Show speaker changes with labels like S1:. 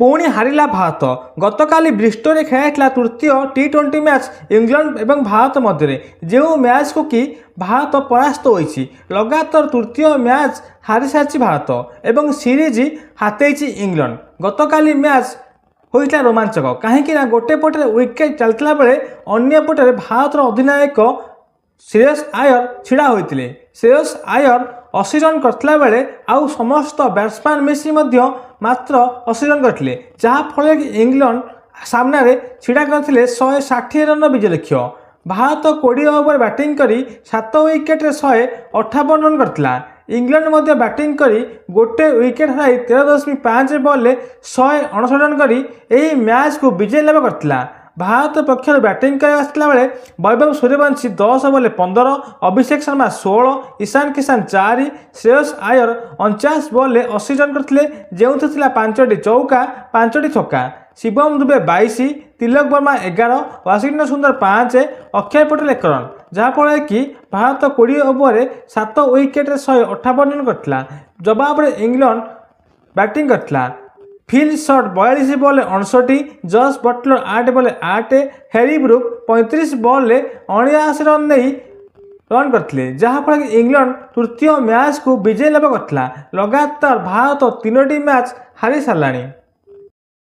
S1: पुणी हारिला भारत। गतकाली ब्रिस्टोल खेला तृतीय टी20 मैच इंग्लैंड एवं भारत मध्य जो मैच को कि भारत परास्त होती लगातार तृतीय मैच हारी सारी भारत एवं सीरीज हाथी इंग्लैंड। गतकाली मैच होता रोमांचक कहीं गोटे पटे विकेट चलता बेले अन्य पटे भारत अधिनायक श्रेयस आयर छिड़ा होते। श्रेयस आयर 80 रन करता बेले आउ समस्त बैट्समैन मिसी मात्र 80 रन करते जहाँफल कि इंग्लैंड सामने छिड़ा करते 160 रन विजय लक्ष्य। भारत 20 ओवर बैटिंग करी 7 विकेट 158 रन करता। इंग्लैंड मध्य बैटिंग करी गोटे विकेट हराई 13.5 बॉल 159 रन करी यही मैच को विजय लाभ करता। भारत पक्षर बैटिंग करला बेले वैभव सूर्यवंशी 10 बॉल 15, अभिषेक शर्मा 16, ईशान किशन 4, श्रेयस आयर 49 बॉल 80 रन करते जो 5टी चौका 5टी छक्का। शिवम दुबे 22, तिलक वर्मा 11, वाशिंगटन सुंदर 5, अक्षय पटेल 1 रन जहाँफल कि भारत 20 ओवर 7 विकेट 158 रन करता। जवाब में इंग्लैंड बैटिंग करता। Phil Salt 42 ball 59, Jos Buttler 8 ball 8, Harry Brook 35 ball 79 run नहीं रन करते जहाँफल कि इंग्लैंड तृतीय मैच को विजय लाभ करता। लगातार भारत 3टी मैच हारी सारा।